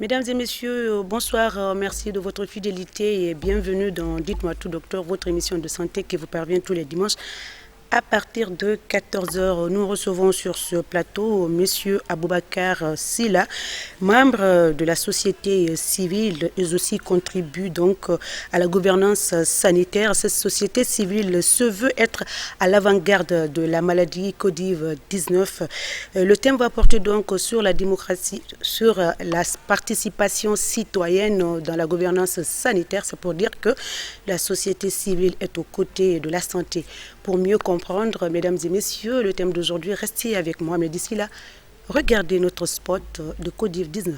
Mesdames et messieurs, bonsoir, merci de votre fidélité et bienvenue dans Dites-moi tout docteur, votre émission de santé qui vous parvient tous les dimanches à partir de 14 heures. Nous recevons sur ce plateau M. Aboubacar Silla, membre de la société civile et aussi contribue donc à la gouvernance sanitaire. Cette société civile se veut être à l'avant-garde de la maladie Covid-19. Le thème va porter donc sur la démocratie, sur la participation citoyenne dans la gouvernance sanitaire. C'est pour dire que la société civile est aux côtés de la santé. Pour mieux comprendre, mesdames et messieurs, le thème d'aujourd'hui, restez avec moi. Mais d'ici là, regardez notre spot de Covid-19.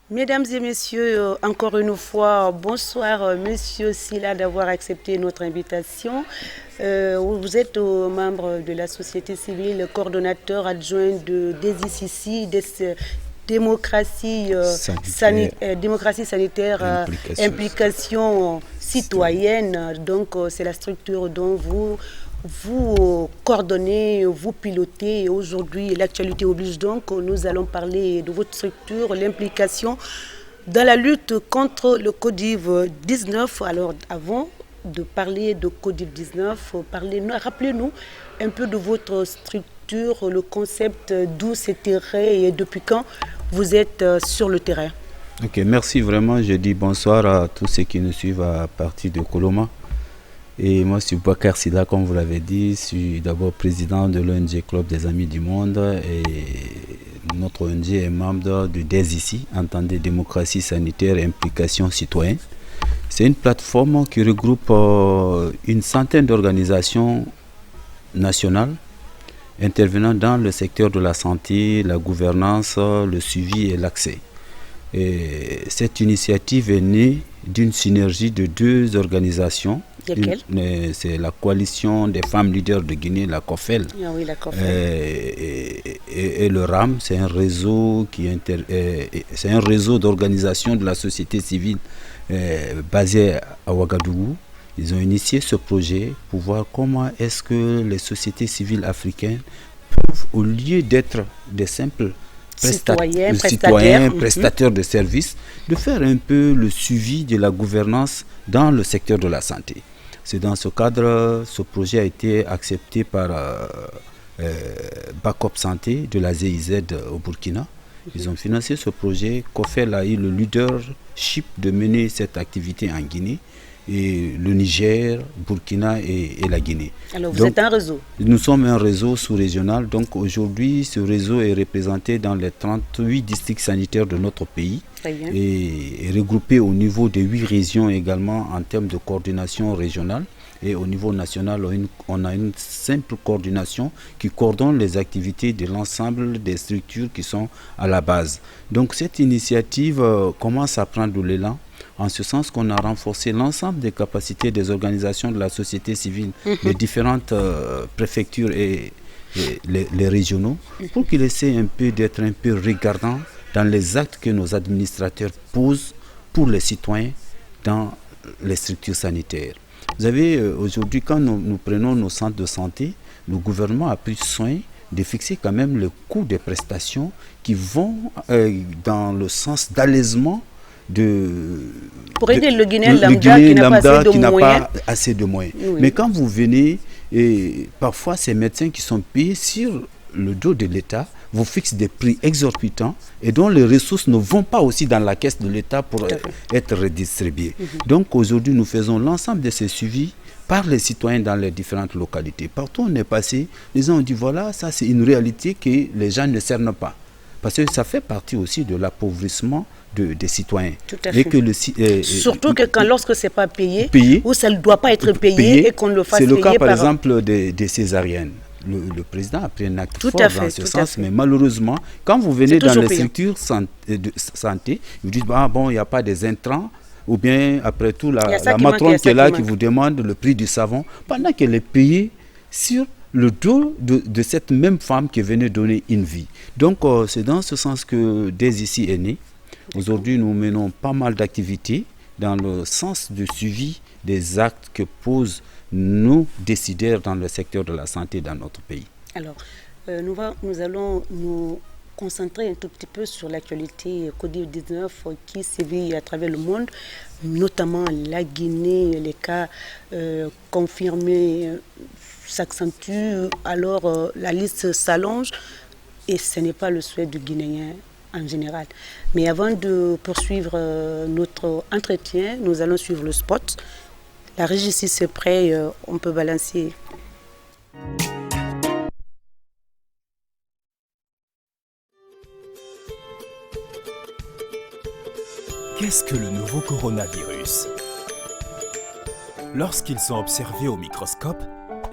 Mesdames et messieurs, encore une fois, bonsoir Monsieur Silla d'avoir accepté notre invitation. Vous êtes membre de la société civile, coordonnateur adjoint de DESICICI, démocratie sanitaire, implication citoyenne. Donc c'est la structure dont vous coordonnez, vous pilotez. Aujourd'hui, l'actualité oblige donc, nous allons parler de votre structure, l'implication dans la lutte contre le Covid-19. Alors, avant de parler de Covid-19, rappelez-nous un peu de votre structure, le concept, d'où c'est tiré et depuis quand vous êtes sur le terrain. Ok, merci vraiment. Je dis bonsoir à tous ceux qui nous suivent à partir de Coloma. Et moi, je suis Aboubacar Silla, comme vous l'avez dit. Je suis d'abord président de l'ONG Club des Amis du Monde. Et notre ONG est membre de DESICICI, entendez démocratie sanitaire et implication citoyenne. C'est une plateforme qui regroupe une centaine d'organisations nationales intervenant dans le secteur de la santé, la gouvernance, le suivi et l'accès. Et cette initiative est née d'une synergie de deux organisations. C'est la coalition des femmes leaders de Guinée, la COFEL. Ah oui, la COFEL. Et le RAM, c'est un réseau c'est un réseau d'organisations de la société civile basé à Ouagadougou. Ils ont initié ce projet pour voir comment est-ce que les sociétés civiles africaines peuvent, au lieu d'être des simples prestataires de services, de faire un peu le suivi de la gouvernance dans le secteur de la santé. C'est dans ce cadre, ce projet a été accepté par Backup Santé de la GIZ au Burkina. Ils ont financé ce projet. COFEL a eu le leadership de mener cette activité en Guinée. Et le Niger, Burkina et la Guinée. Alors vous êtes un réseau? Nous sommes un réseau sous-régional. Donc aujourd'hui, ce réseau est représenté dans les 38 districts sanitaires de notre pays. Très bien. Et regroupé au niveau des 8 régions également en termes de coordination régionale. Et au niveau national, on a une simple coordination qui coordonne les activités de l'ensemble des structures qui sont à la base. Donc cette initiative commence à prendre de l'élan, en ce sens qu'on a renforcé l'ensemble des capacités des organisations de la société civile, les différentes préfectures et les régionaux, pour qu'ils essaient un peu d'être un peu regardants dans les actes que nos administrateurs posent pour les citoyens dans les structures sanitaires. Vous savez, aujourd'hui, quand nous prenons nos centres de santé, le gouvernement a pris soin de fixer quand même le coût des prestations qui vont dans le sens d'allègement pour aider le Guinéen lambda qui n'a pas assez de moyens. Oui. Mais quand vous venez, parfois ces médecins qui sont payés sur le dos de l'État vous fixent des prix exorbitants et dont les ressources ne vont pas aussi dans la caisse de l'État pour être redistribuées. Donc aujourd'hui, nous faisons l'ensemble de ces suivis par les citoyens dans les différentes localités. Partout où on est passé, les gens ont dit voilà, ça c'est une réalité que les gens ne cernent pas. Parce que ça fait partie aussi de l'appauvrissement des citoyens. Tout à fait. Surtout que lorsque ce n'est pas payé, ou ça ne doit pas être payé et qu'on le fasse payer. C'est le cas par exemple des césariennes. Le président a pris un acte fort dans ce sens, mais malheureusement, quand vous venez dans les structures de santé, vous dites bon, il n'y a pas des intrants, ou bien après tout, la matrone qui est là qui vous demande le prix du savon, pendant qu'elle est payée sur le dos de cette même femme qui venait donner une vie. Donc c'est dans ce sens que Dès ici est né. Aujourd'hui, nous menons pas mal d'activités dans le sens de suivi des actes que posent nos décideurs dans le secteur de la santé dans notre pays. Alors, nous allons nous concentrer un tout petit peu sur l'actualité Covid-19 qui sévit à travers le monde, notamment la Guinée. Les cas confirmés s'accentuent, alors la liste s'allonge et ce n'est pas le souhait du Guinéen en général. Mais avant de poursuivre notre entretien, nous allons suivre le spot. La régie, si c'est prêt, on peut balancer. Qu'est-ce que le nouveau coronavirus? Lorsqu'ils sont observés au microscope,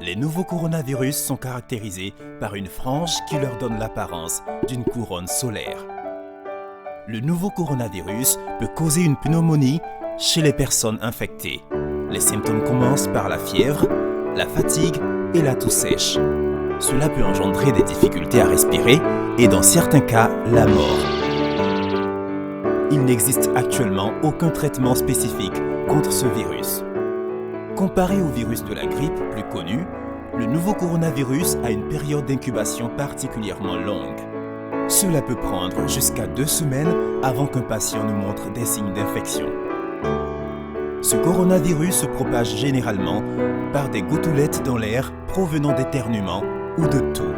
les nouveaux coronavirus sont caractérisés par une frange qui leur donne l'apparence d'une couronne solaire. Le nouveau coronavirus peut causer une pneumonie chez les personnes infectées. Les symptômes commencent par la fièvre, la fatigue et la toux sèche. Cela peut engendrer des difficultés à respirer et dans certains cas, la mort. Il n'existe actuellement aucun traitement spécifique contre ce virus. Comparé au virus de la grippe plus connu, le nouveau coronavirus a une période d'incubation particulièrement longue. Cela peut prendre jusqu'à 2 semaines avant qu'un patient ne montre des signes d'infection. Ce coronavirus se propage généralement par des gouttelettes dans l'air provenant d'éternuements ou de toux,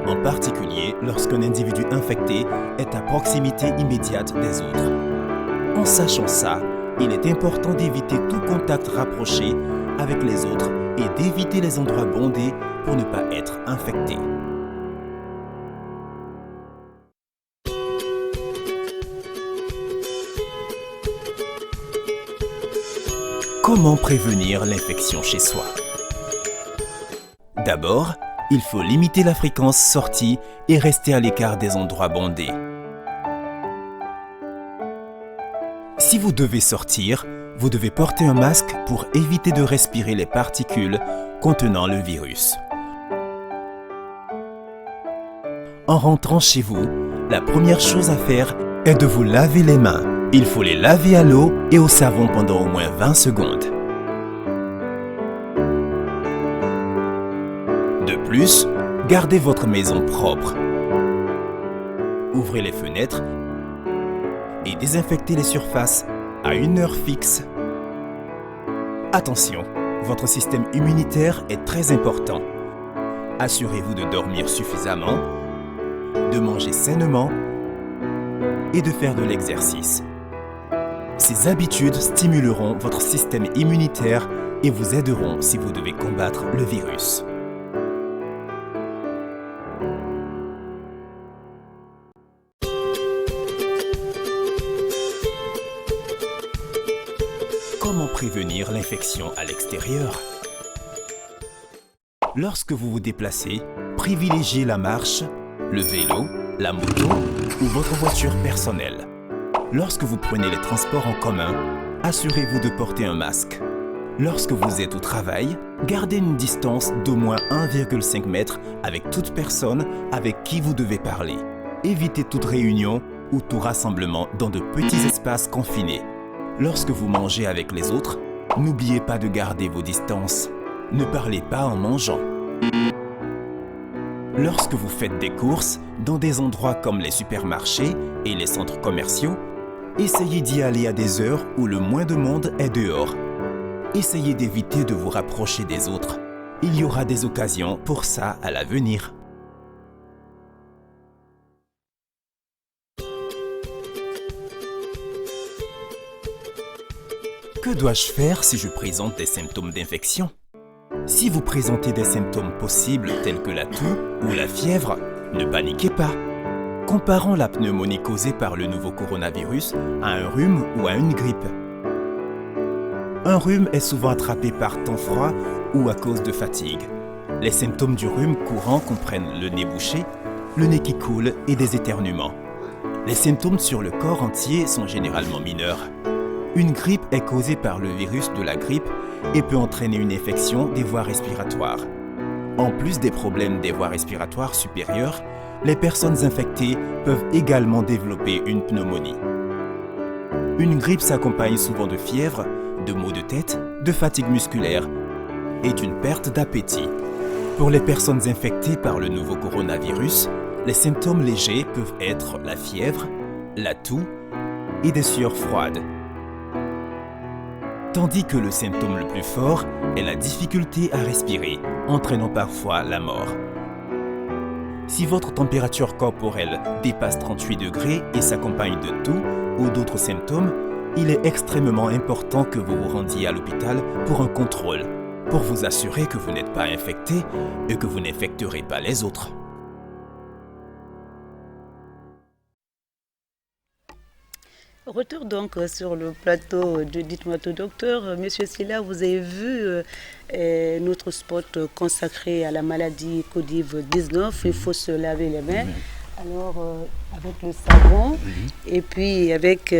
en particulier lorsqu'un individu infecté est à proximité immédiate des autres. En sachant ça, il est important d'éviter tout contact rapproché avec les autres et d'éviter les endroits bondés pour ne pas être infecté. Comment prévenir l'infection chez soi? D'abord, il faut limiter la fréquence sortie et rester à l'écart des endroits bondés. Si vous devez sortir, vous devez porter un masque pour éviter de respirer les particules contenant le virus. En rentrant chez vous, la première chose à faire est de vous laver les mains. Il faut les laver à l'eau et au savon pendant au moins 20 secondes. De plus, gardez votre maison propre. Ouvrez les fenêtres et désinfectez les surfaces à une heure fixe. Attention, votre système immunitaire est très important. Assurez-vous de dormir suffisamment, de manger sainement et de faire de l'exercice. Ces habitudes stimuleront votre système immunitaire et vous aideront si vous devez combattre le virus. Comment prévenir l'infection à l'extérieur? Lorsque vous vous déplacez, privilégiez la marche, le vélo, la moto ou votre voiture personnelle. Lorsque vous prenez les transports en commun, assurez-vous de porter un masque. Lorsque vous êtes au travail, gardez une distance d'au moins 1,5 m avec toute personne avec qui vous devez parler. Évitez toute réunion ou tout rassemblement dans de petits espaces confinés. Lorsque vous mangez avec les autres, n'oubliez pas de garder vos distances. Ne parlez pas en mangeant. Lorsque vous faites des courses dans des endroits comme les supermarchés et les centres commerciaux, essayez d'y aller à des heures où le moins de monde est dehors. Essayez d'éviter de vous rapprocher des autres. Il y aura des occasions pour ça à l'avenir. Que dois-je faire si je présente des symptômes d'infection? Si vous présentez des symptômes possibles tels que la toux ou la fièvre, ne paniquez pas. Comparons la pneumonie causée par le nouveau coronavirus à un rhume ou à une grippe. Un rhume est souvent attrapé par temps froid ou à cause de fatigue. Les symptômes du rhume courant comprennent le nez bouché, le nez qui coule et des éternuements. Les symptômes sur le corps entier sont généralement mineurs. Une grippe est causée par le virus de la grippe et peut entraîner une infection des voies respiratoires. En plus des problèmes des voies respiratoires supérieures, les personnes infectées peuvent également développer une pneumonie. Une grippe s'accompagne souvent de fièvre, de maux de tête, de fatigue musculaire et d'une perte d'appétit. Pour les personnes infectées par le nouveau coronavirus, les symptômes légers peuvent être la fièvre, la toux et des sueurs froides. Tandis que le symptôme le plus fort est la difficulté à respirer, entraînant parfois la mort. Si votre température corporelle dépasse 38 degrés et s'accompagne de toux ou d'autres symptômes, il est extrêmement important que vous vous rendiez à l'hôpital pour un contrôle, pour vous assurer que vous n'êtes pas infecté et que vous n'infecterez pas les autres. Retour donc sur le plateau de Dites-moi tout docteur. Monsieur Sylla, vous avez vu notre spot consacré à la maladie Covid-19. Il faut se laver les mains. Alors, avec le savon et puis avec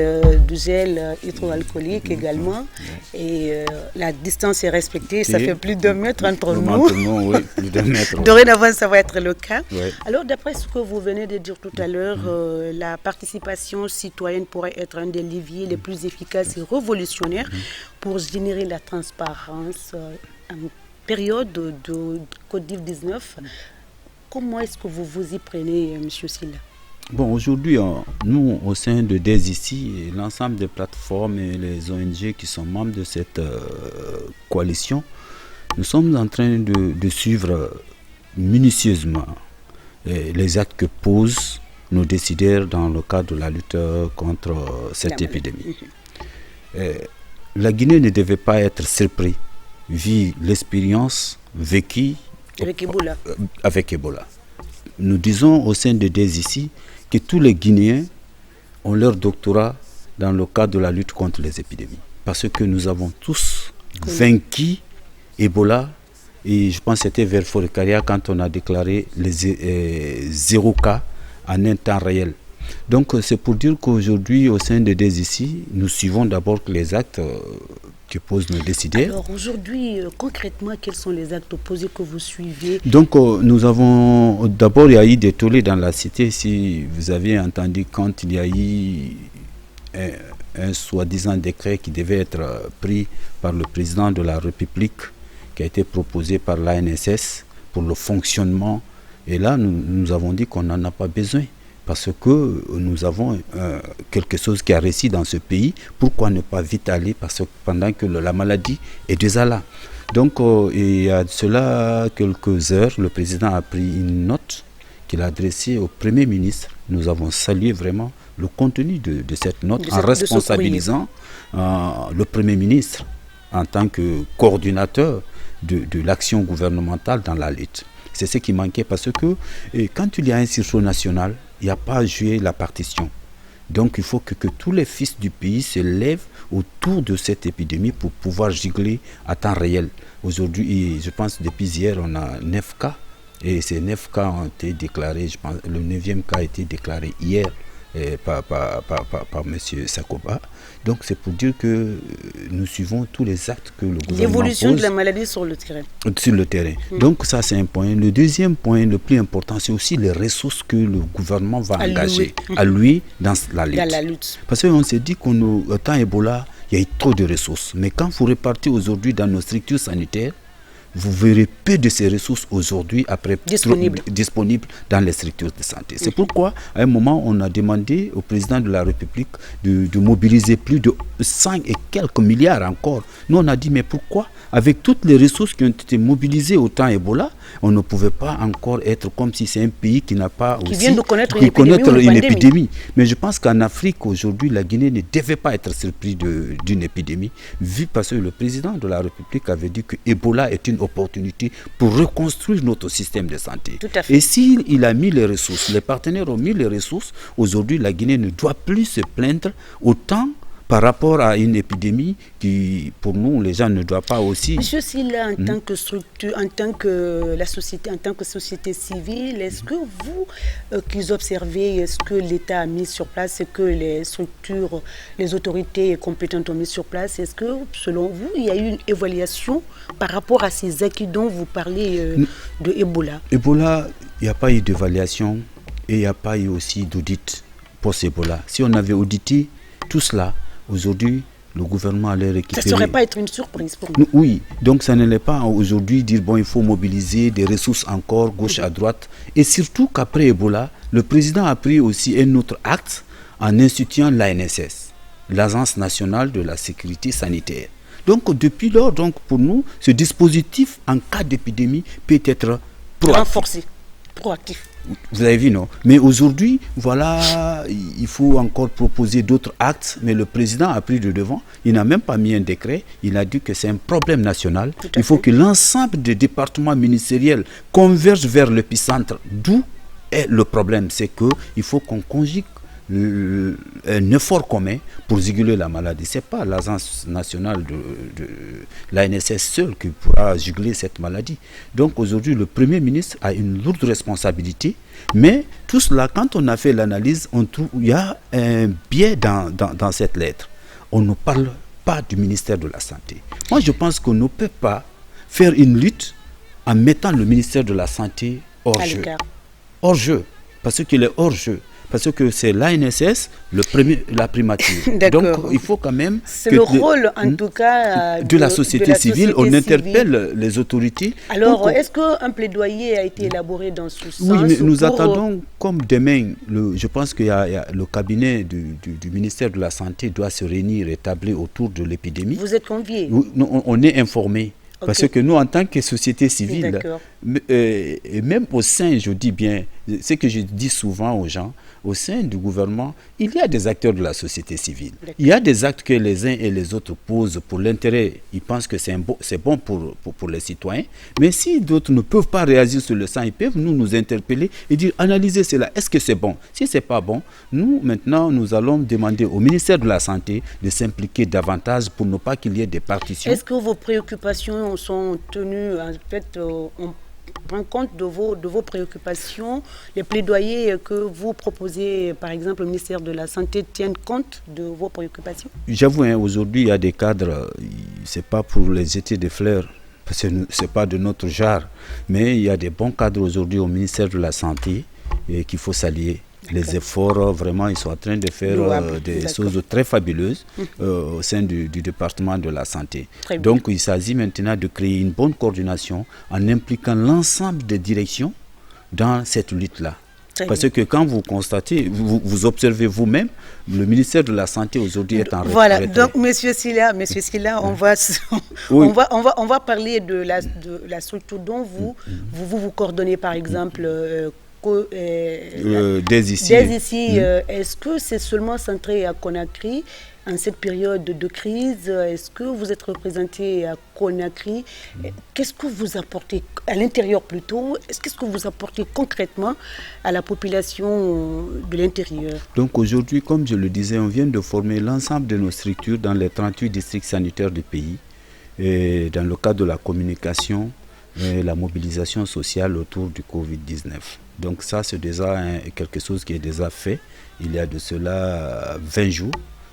du gel hydroalcoolique également. Et la distance est respectée. Ça fait plus d'1 mètre entre nous. Oui, plus d'1 mètre. Dorénavant, ça va être le cas. Ouais. Alors, d'après ce que vous venez de dire tout à l'heure, la participation citoyenne pourrait être un des leviers les plus efficaces et révolutionnaires pour générer la transparence en période de Covid-19. Comment est-ce que vous vous y prenez, M. Sylla? Bon, aujourd'hui, nous, au sein de DESICI, l'ensemble des plateformes et les ONG qui sont membres de cette coalition, nous sommes en train de suivre minutieusement les actes que posent nos décideurs dans le cadre de la lutte contre cette épidémie. La Guinée ne devait pas être surprise vu l'expérience vécue avec Ebola. Nous disons au sein de DESICI que tous les Guinéens ont leur doctorat dans le cadre de la lutte contre les épidémies. Parce que nous avons tous vaincu Ebola, et je pense que c'était vers Forêt-Caria quand on a déclaré les 0 cas en un temps réel. Donc c'est pour dire qu'aujourd'hui au sein de DESICI, nous suivons d'abord les actes que posent nos décideurs. Alors aujourd'hui, concrètement, quels sont les actes opposés que vous suivez? Donc nous avons, d'abord il y a eu des tollés dans la cité, si vous avez entendu quand il y a eu un soi-disant décret qui devait être pris par le président de la République, qui a été proposé par l'ANSS pour le fonctionnement. Et là, nous avons dit qu'on n'en a pas besoin. Parce que nous avons quelque chose qui a réussi dans ce pays. Pourquoi ne pas vite aller pendant que la maladie est déjà là? Donc, il y a de cela quelques heures, le président a pris une note qu'il a adressée au Premier ministre. Nous avons salué vraiment le contenu de cette note en responsabilisant le Premier ministre en tant que coordinateur de l'action gouvernementale dans la lutte. C'est ce qui manquait parce que quand il y a un sursaut national, il n'y a pas à jouer la partition. Donc il faut que tous les fils du pays se lèvent autour de cette épidémie pour pouvoir gigler à temps réel. Aujourd'hui, je pense depuis hier, on a 9 cas. Et ces 9 cas ont été déclarés, je pense, le 9e cas a été déclaré hier par M. Sakoba. Donc c'est pour dire que nous suivons tous les actes que le gouvernement l'évolution pose de la maladie sur le terrain. Sur le terrain. Donc ça c'est un point. Le deuxième point, le plus important, c'est aussi les ressources que le gouvernement va engager à lui dans la lutte. Parce qu'on s'est dit qu'au temps Ebola, il y a eu trop de ressources. Mais quand vous repartez aujourd'hui dans nos structures sanitaires, vous verrez peu de ces ressources aujourd'hui disponibles dans les structures de santé. C'est pourquoi, à un moment, on a demandé au président de la République de mobiliser plus de 5 et quelques milliards encore. Nous, on a dit, mais pourquoi, avec toutes les ressources qui ont été mobilisées au temps Ebola, on ne pouvait pas encore être comme si c'est un pays qui n'a pas qui vient de connaître une épidémie. Mais je pense qu'en Afrique, aujourd'hui, la Guinée ne devait pas être surprise d'une épidémie, vu parce que le président de la République avait dit que Ebola est une opportunité pour reconstruire notre système de santé. Tout à fait. Et s'il a mis les ressources, les partenaires ont mis les ressources, aujourd'hui la Guinée ne doit plus se plaindre autant par rapport à une épidémie qui, pour nous, les gens ne doivent pas aussi... Monsieur Sylla, en tant que structure, en tant que la société, en tant que société civile, est-ce que vous, qui observez, est-ce que l'État a mis sur place, est-ce que les structures, les autorités compétentes ont mis sur place, est-ce que, selon vous, il y a eu une évaluation par rapport à ces acquis dont vous parlez de Ebola? Ebola, il n'y a pas eu d'évaluation et il n'y a pas eu aussi d'audit pour Ebola. Si on avait audité tout cela, aujourd'hui, le gouvernement allait récupérer... Ça ne saurait pas être une surprise pour nous. Oui, donc ça n'allait pas aujourd'hui dire, bon, il faut mobiliser des ressources encore, gauche à droite. Et surtout qu'après Ebola, le président a pris aussi un autre acte en instituant l'ANSS, l'Agence nationale de la sécurité sanitaire. Donc depuis lors, donc, pour nous, ce dispositif, en cas d'épidémie, peut être renforcé, proactif. Vous avez vu, non? Mais aujourd'hui, voilà, il faut encore proposer d'autres actes, mais le président a pris le devant. Il n'a même pas mis un décret. Il a dit que c'est un problème national. Il faut que l'ensemble des départements ministériels convergent vers l'épicentre. D'où est le problème? C'est qu'il faut qu'on conjugue un effort commun pour juguler la maladie. Ce n'est pas l'agence nationale de l'ANSS seule qui pourra juguler cette maladie. Donc aujourd'hui, le Premier ministre a une lourde responsabilité, mais tout cela, quand on a fait l'analyse, on trouve qu'il y a un biais dans cette lettre. On ne parle pas du ministère de la Santé. Moi, je pense qu'on ne peut pas faire une lutte en mettant le ministère de la Santé hors jeu. Hors jeu, parce qu'il est hors jeu. Parce que c'est l'ANSS, la primature. Donc, il faut quand même... C'est le rôle, en tout cas, de la société civile. On interpelle les autorités. Alors, est-ce qu'un plaidoyer a été élaboré dans ce sens? Oui, mais nous attendons, comme demain, je pense que le cabinet du ministère de la Santé doit se réunir et tabler autour de l'épidémie. Vous êtes conviés? On est informés. Parce que nous, en tant que société civile, et même au sein, je dis bien, ce que je dis souvent aux gens, au sein du gouvernement, il y a des acteurs de la société civile. Il y a des actes que les uns et les autres posent pour l'intérêt. Ils pensent que c'est bon pour les citoyens. Mais si d'autres ne peuvent pas réagir sur le sang, ils peuvent nous interpeller et dire, analysez cela, est-ce que c'est bon? Si ce n'est pas bon, nous, maintenant, nous allons demander au ministère de la Santé de s'impliquer davantage pour ne pas qu'il y ait des partitions. Est-ce que vos préoccupations sont tenues, en fait, on prend compte de vos préoccupations? Les plaidoyers que vous proposez, par exemple, au ministère de la Santé, tiennent compte de vos préoccupations? J'avoue, aujourd'hui, il y a des cadres, ce n'est pas pour les jeter des fleurs, parce que ce n'est pas de notre genre, mais il y a des bons cadres aujourd'hui au ministère de la Santé qu'il faut saluer. Les efforts, vraiment, ils sont en train de faire des choses très fabuleuses au sein du département de la santé. Donc, il s'agit maintenant de créer une bonne coordination en impliquant l'ensemble des directions dans cette lutte-là. Parce que quand vous constatez, vous observez vous-même, le ministère de la Santé aujourd'hui est en retraite. Voilà, donc Monsieur Sylla, on va parler de la structure dont vous coordonnez, par exemple... dès ici, est-ce que c'est seulement centré à Conakry en cette période de crise? Est-ce que vous êtes représenté à Conakry? Qu'est-ce que vous apportez à l'intérieur plutôt? Qu'est-ce que vous apportez concrètement à la population de l'intérieur? Donc aujourd'hui, comme je le disais, on vient de former l'ensemble de nos structures dans les 38 districts sanitaires du pays, et dans le cadre de la communication et la mobilisation sociale autour du Covid-19. Donc ça, c'est déjà quelque chose qui est déjà fait. Il y a de cela 20 jours.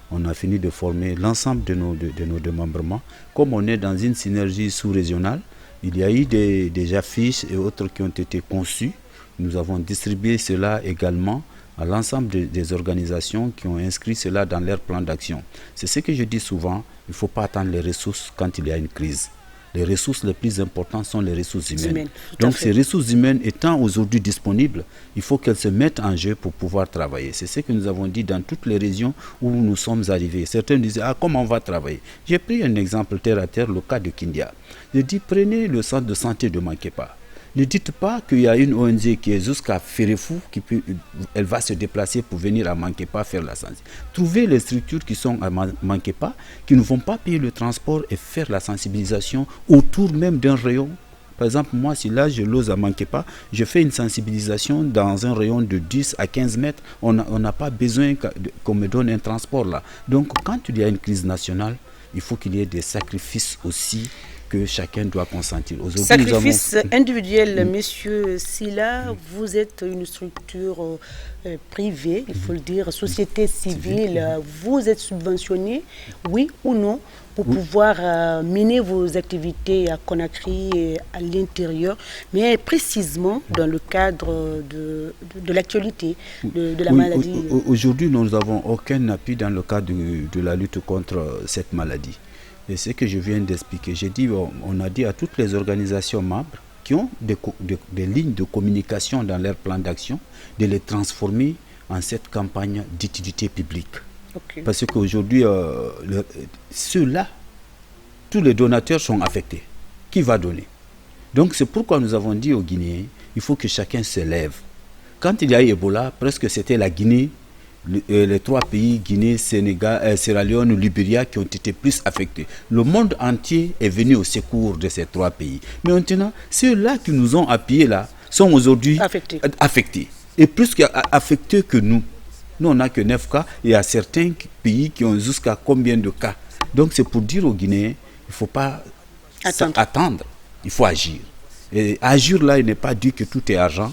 On a fini de former l'ensemble de nos démembrements. Comme on est dans une synergie sous-régionale, il y a eu des affiches et autres qui ont été conçues. Nous avons distribué cela également à l'ensemble des organisations qui ont inscrit cela dans leur plan d'action. C'est ce que je dis souvent, il ne faut pas attendre les ressources quand il y a une crise. Les ressources les plus importantes sont les ressources humaines. Donc ces ressources humaines étant aujourd'hui disponibles, il faut qu'elles se mettent en jeu pour pouvoir travailler. C'est ce que nous avons dit dans toutes les régions où nous sommes arrivés. Certains disaient, comment on va travailler? J'ai pris un exemple terre à terre, le cas de Kindia. J'ai dit, prenez le centre de santé de Mankepa. Ne dites pas qu'il y a une ONG qui est jusqu'à Ferefou, elle va se déplacer pour venir à Mankepa faire la sensibilisation. Trouvez les structures qui sont à Mankepa, qui ne vont pas payer le transport et faire la sensibilisation autour même d'un rayon Par exemple, moi, si là, je l'ose à Manquepa, je fais une sensibilisation dans un rayon de 10 à 15 mètres. On n'a pas besoin qu'on me donne un transport là. Donc, quand il y a une crise nationale, il faut qu'il y ait des sacrifices aussi que chacun doit consentir. Sacrifice individuel, monsieur Silla, vous êtes une structure privée, il faut le dire, société civile. Vous êtes subventionné, oui ou non, pour pouvoir mener vos activités à Conakry et à l'intérieur, mais précisément dans le cadre de l'actualité, de la maladie. Aujourd'hui, nous n'avons aucun appui dans le cadre de la lutte contre cette maladie. Et ce que je viens d'expliquer, on a dit à toutes les organisations membres qui ont des lignes de communication dans leur plan d'action, de les transformer en cette campagne d'utilité publique. Okay. Parce qu'aujourd'hui, ceux-là, tous les donateurs sont affectés. Qui va donner? Donc c'est pourquoi nous avons dit aux Guinéens, il faut que chacun se lève. Quand il y a eu Ebola, presque c'était la Guinée, les 3 pays, Guinée, Sénégal, Sierra Leone, Libéria, qui ont été plus affectés. Le monde entier est venu au secours de ces 3 pays. Mais maintenant, ceux-là qui nous ont appuyés là sont aujourd'hui affectés. Et plus affectés que nous. Nous, on n'a que 9 cas. Il y a certains pays qui ont jusqu'à combien de cas. Donc, c'est pour dire aux Guinéens, il ne faut pas attendre. Il faut agir. Et agir là, il n'est pas dit que tout est argent.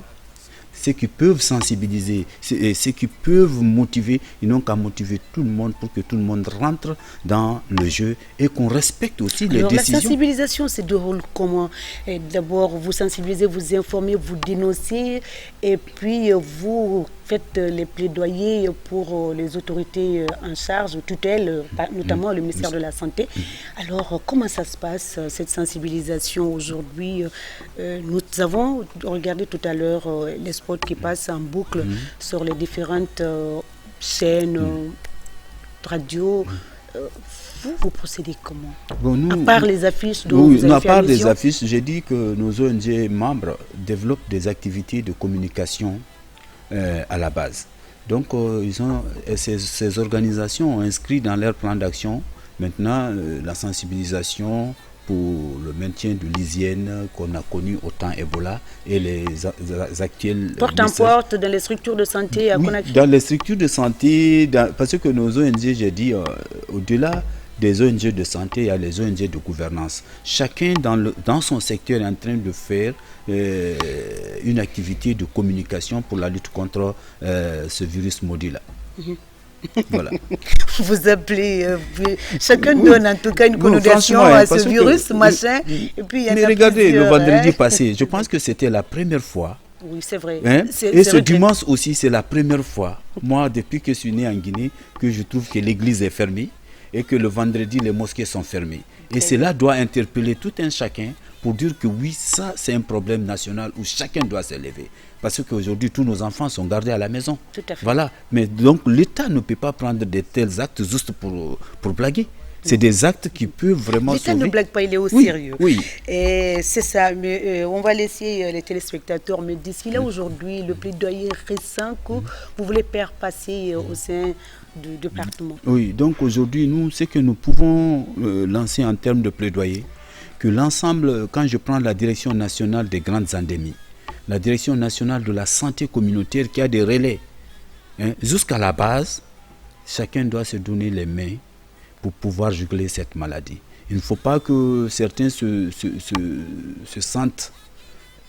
Ceux qui peuvent sensibiliser, ceux qui peuvent motiver, ils n'ont qu'à motiver tout le monde pour que tout le monde rentre dans le jeu et qu'on respecte aussi les décisions. La sensibilisation se déroule comment? D'abord, vous sensibilisez, vous informez, vous dénoncez, et puis vous faites les plaidoyers pour les autorités en charge, tutelle, notamment le ministère de la Santé. Alors, comment ça se passe, cette sensibilisation aujourd'hui? Nous avons regardé tout à l'heure les spots qui passent en boucle sur j'ai chaînes, radio. Vous procédez comment? À part les affiches dont vous avez fait à part les affiches, j'ai dit que nos ONG membres développent des activités de communication à la base. Donc, ces organisations ont inscrit dans leur plan d'action maintenant la sensibilisation pour le maintien de l'hygiène qu'on a connu au temps Ebola et les actuels... Porte en porte dans les structures de santé à Conakry. Dans les structures de santé, parce que nos ONG, j'ai dit, au-delà des ONG de santé, il y a les ONG de gouvernance. Chacun dans son secteur est en train de faire une activité de communication pour la lutte contre ce virus maudit-là. Voilà. Vous appelez, chacun donne en tout cas une connotation à ce virus, machin. Et puis, mais regardez, le vendredi passé, je pense que c'était la première fois. Oui, c'est vrai. Et ce dimanche aussi, c'est la première fois, moi, depuis que je suis né en Guinée, que je trouve que l'église est fermée et que le vendredi, les mosquées sont fermées. Et cela doit interpeller tout un chacun pour dire que oui, ça, c'est un problème national où chacun doit se lever. Parce qu'aujourd'hui, tous nos enfants sont gardés à la maison. Tout à fait. Voilà. Mais donc, l'État ne peut pas prendre de tels actes juste pour blaguer. C'est des actes qui peuvent vraiment sauver. L'État ne blague pas, il est au sérieux. Oui. Et c'est ça. Mais on va laisser les téléspectateurs. Mais d'ici là, aujourd'hui, le plaidoyer récent que vous voulez faire passer au sein du département. Oui. Donc, aujourd'hui, nous, ce que nous pouvons lancer en termes de plaidoyer, que l'ensemble, quand je prends la direction nationale des grandes endémies, la direction nationale de la santé communautaire qui a des relais, jusqu'à la base, chacun doit se donner les mains pour pouvoir juguler cette maladie. Il ne faut pas que certains se sentent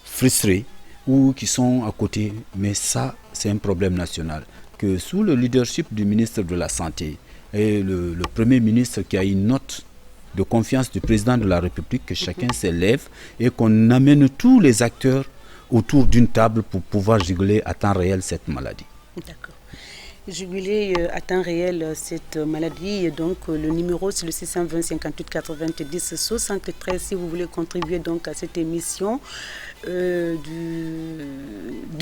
frustrés ou qui sont à côté, mais ça, c'est un problème national. Que sous le leadership du ministre de la Santé et le Premier ministre qui a une note de confiance du président de la République, que chacun s'élève et qu'on amène tous les acteurs autour d'une table pour pouvoir juguler à temps réel cette maladie. D'accord. Juguler à temps réel cette maladie, donc le numéro c'est le 620 58 90 73 si vous voulez contribuer donc à cette émission du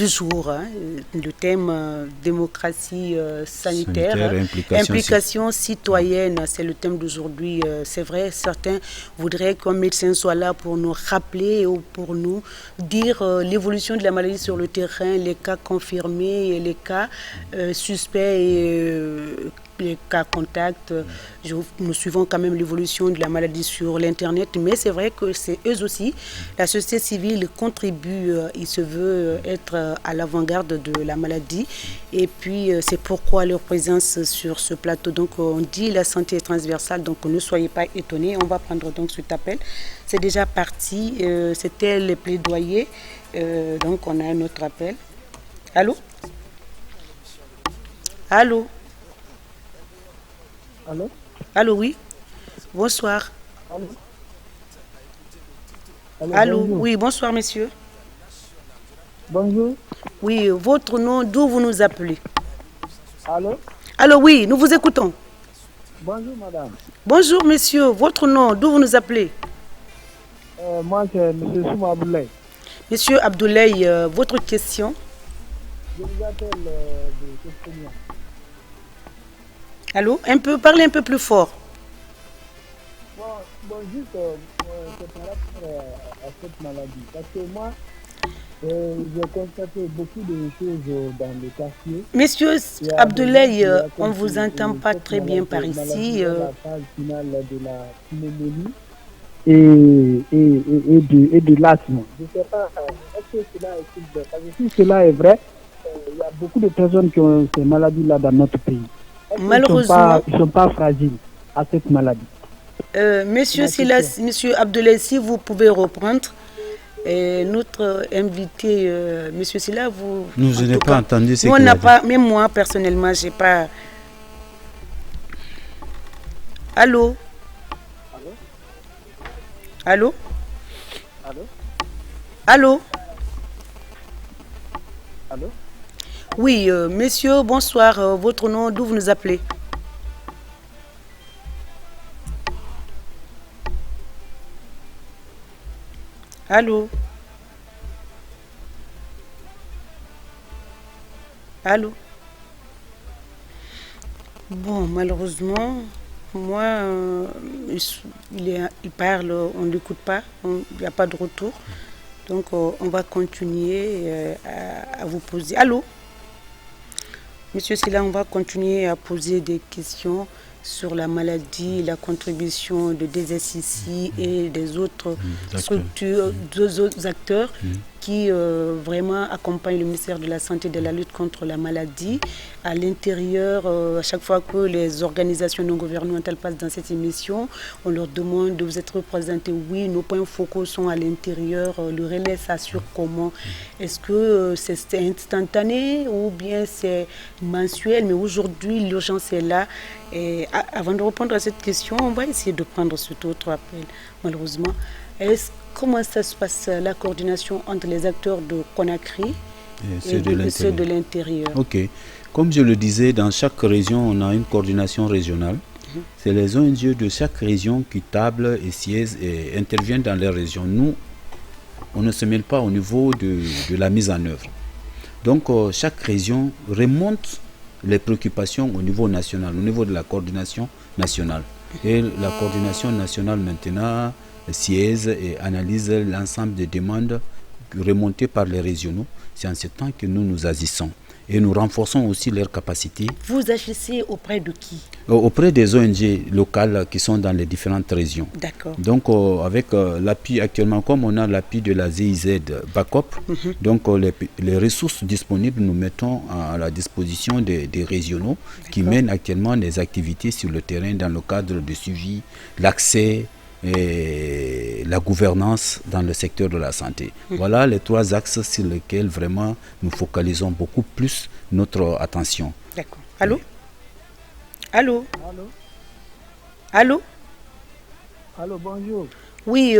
jour, le thème démocratie sanitaire, implication citoyenne, c'est le thème d'aujourd'hui. C'est vrai, certains voudraient qu'un médecin soit là pour nous rappeler ou pour nous dire l'évolution de la maladie sur le terrain, les cas confirmés et les cas suspects suspects et les cas contacts. Nous suivons quand même l'évolution de la maladie sur l'Internet, mais c'est vrai que c'est eux aussi. La société civile contribue, il se veut être à l'avant-garde de la maladie. Et puis, c'est pourquoi leur présence sur ce plateau. Donc, on dit la santé est transversale, donc ne soyez pas étonnés. On va prendre donc cet appel. C'est déjà parti. C'était le plaidoyer. Donc, on a un autre appel. Allô? Allô? Allô? Allô, oui. Bonsoir. Allô? Allô, bonjour. oui, bonsoir, monsieur. Bonjour. Oui, votre nom, d'où vous nous appelez? Allô? Allô, oui, nous vous écoutons. Bonjour, madame. Bonjour, monsieur. Votre nom, d'où vous nous appelez? Moi, c'est M. Souma Abdoulaye. Monsieur Abdoulaye, votre question? Je vous appelle de Kenya. Allô, parlez un peu plus fort. Bon, juste, c'est par rapport à cette maladie. Parce que moi, j'ai constaté beaucoup de choses dans le quartier. Monsieur Abdoulaye, on ne vous entend pas très bien par ici. La phase finale de la pneumonie et de l'asthme. Je ne sais pas, est-ce que cela est vrai? Parce que si cela est vrai, il y a beaucoup de personnes qui ont ces maladies-là dans notre pays. Malheureusement, ils ne sont pas fragiles à cette maladie. Monsieur Abdoulaye, si vous pouvez reprendre. Notre invité, Monsieur Silla, vous... Nous, je n'ai pas entendu ce qu'il a dit. Pas, même moi, personnellement, je n'ai pas... Allô? Allô? Allô? Allô? Allô? Oui, monsieur, bonsoir. Votre nom, d'où vous nous appelez? Allô? Allô? Bon, malheureusement, moi, il parle, on ne l'écoute pas, il n'y a pas de retour. Donc, on va continuer à vous poser. Allô? Monsieur Silla, on va continuer à poser des questions sur la maladie, la contribution de DSIC et des autres structures, deux autres acteurs qui vraiment accompagnent le ministère de la Santé de la lutte contre la maladie. À l'intérieur, à chaque fois que les organisations non gouvernementales passent dans cette émission, on leur demande de vous être représentés. Oui, nos points focaux sont à l'intérieur. Le relais s'assure comment? Est-ce que c'est instantané ou bien c'est mensuel? Mais aujourd'hui, l'urgence est là. Et avant de répondre à cette question, on va essayer de prendre cet autre appel, malheureusement. Comment ça se passe, la coordination entre les acteurs de Conakry et ceux de l'intérieur? Ok. Comme je le disais, dans chaque région, on a une coordination régionale. C'est les ONG de chaque région qui tablent et siègent et interviennent dans les régions. Nous, on ne se mêle pas au niveau de la mise en œuvre. Donc, chaque région remonte les préoccupations au niveau national, au niveau de la coordination nationale. Et la coordination nationale maintenant siège et analyse l'ensemble des demandes remontées par les régionaux. C'est en ce temps que nous agissons. Et nous renforçons aussi leurs capacités. Vous agissez auprès de qui? Auprès des ONG locales qui sont dans les différentes régions. D'accord. Donc avec l'appui actuellement, comme on a l'appui de la GIZ BACOP, donc les ressources disponibles, nous mettons à la disposition des régionaux qui mènent actuellement des activités sur le terrain dans le cadre de suivi, l'accès et la gouvernance dans le secteur de la santé. Voilà les trois axes sur lesquels vraiment nous focalisons beaucoup plus notre attention. D'accord. Allô? Allô? Allô? Allô? Allô, bonjour. Oui,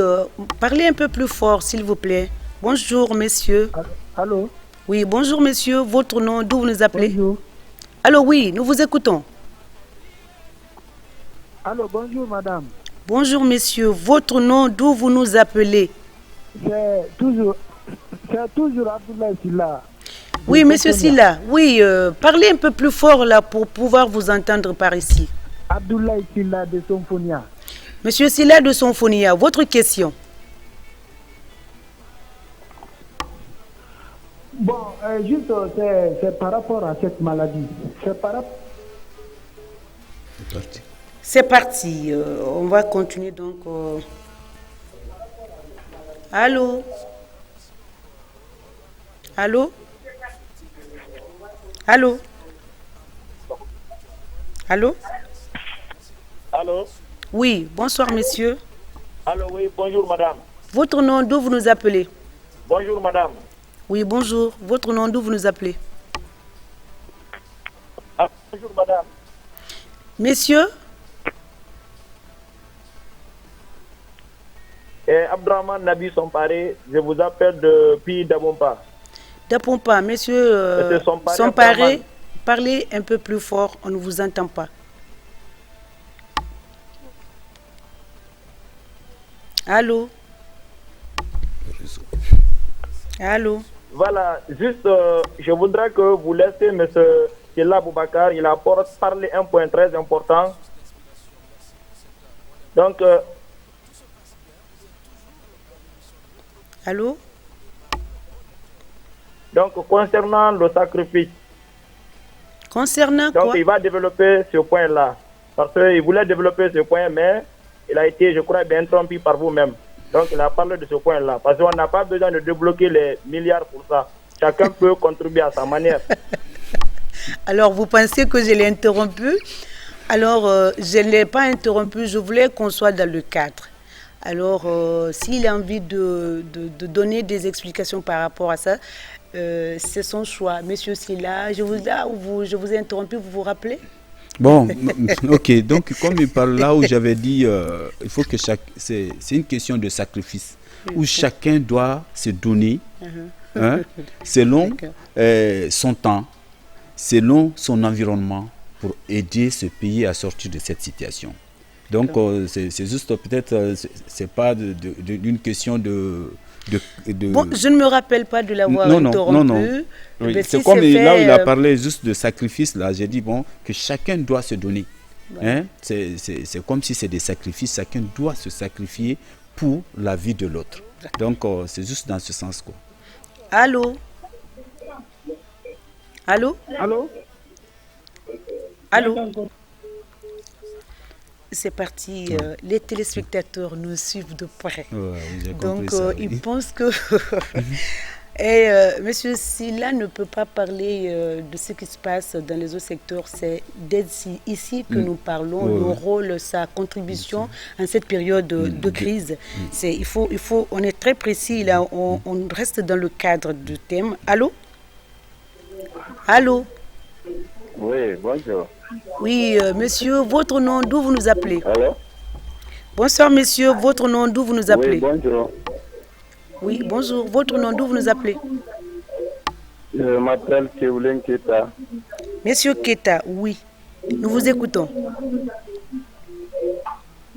parlez un peu plus fort, s'il vous plaît. Bonjour, messieurs. Allô? Oui, bonjour, monsieur. Votre nom, d'où vous nous appelez? Bonjour. Allô, oui, nous vous écoutons. Allô, bonjour, madame. Bonjour, messieurs. Votre nom, d'où vous nous appelez? C'est toujours Abdoulaye Silla. Oui, monsieur Silla. Oui, parlez un peu plus fort là pour pouvoir vous entendre par ici. Abdoulaye Silla de Sonfonia. Monsieur Silla de Sonfonia, votre question? Bon, juste, c'est par rapport à cette maladie. C'est par rapport... C'est parti. On va continuer donc. Allô? Allô? Allô? Allô? Allô? Oui, bonsoir messieurs. Allô, oui, bonjour madame. Votre nom, d'où vous nous appelez? Bonjour madame. Oui, bonjour. Votre nom, d'où vous nous appelez? Ah, bonjour madame. Messieurs? Abdraman Nabi Somparé, je vous appelle depuis Dabompa. Dabompa, messieurs Somparé, parlez un peu plus fort, on ne vous entend pas. Allô? Allô? Voilà, juste, je voudrais que vous laissiez M. Silla Boubacar, il a parlé un point très important. Donc, allô? Donc, concernant le sacrifice. Concernant donc, quoi? Il va développer ce point-là. Parce qu'il voulait développer ce point, mais il a été, je crois, bien interrompu par vous-même. Donc, il a parlé de ce point-là. Parce qu'on n'a pas besoin de débloquer les milliards pour ça. Chacun peut contribuer à sa manière. Alors, vous pensez que je l'ai interrompu? Alors, je ne l'ai pas interrompu. Je voulais qu'on soit dans le cadre. Alors, s'il a envie de donner des explications par rapport à ça, c'est son choix. Monsieur Silla, je vous ai interrompu, vous vous rappelez? Bon, ok. Donc, comme il parle là où j'avais dit, il faut que c'est une question de sacrifice, où chacun doit se donner selon son temps, selon son environnement, pour aider ce pays à sortir de cette situation. Donc, c'est juste peut-être, c'est pas d'une question de... Bon, je ne me rappelle pas de l'avoir interrompu. Non. Oui, c'est comme là où il a parlé juste de sacrifice, là, j'ai dit bon, que chacun doit se donner. Ouais. C'est comme si c'est des sacrifices, chacun doit se sacrifier pour la vie de l'autre. Donc, c'est juste dans ce sens, quoi. Allô? Allô? Allô? Allô? C'est parti, les téléspectateurs nous suivent de près. Donc, ils pensent que... Et Monsieur Silla ne peut pas parler de ce qui se passe dans les autres secteurs. C'est ici que nous parlons, le rôle, sa contribution en cette période de crise. On est très précis, là, on reste dans le cadre du thème. Allô? Allô? Oui, bonjour. Oui, monsieur, votre nom, d'où vous nous appelez? Allô? Bonsoir, monsieur, votre nom, d'où vous nous appelez? Oui, bonjour. Oui, bonjour, votre nom, d'où vous nous appelez? Je m'appelle Kéoulin Keta. Monsieur Keta, oui, nous vous écoutons.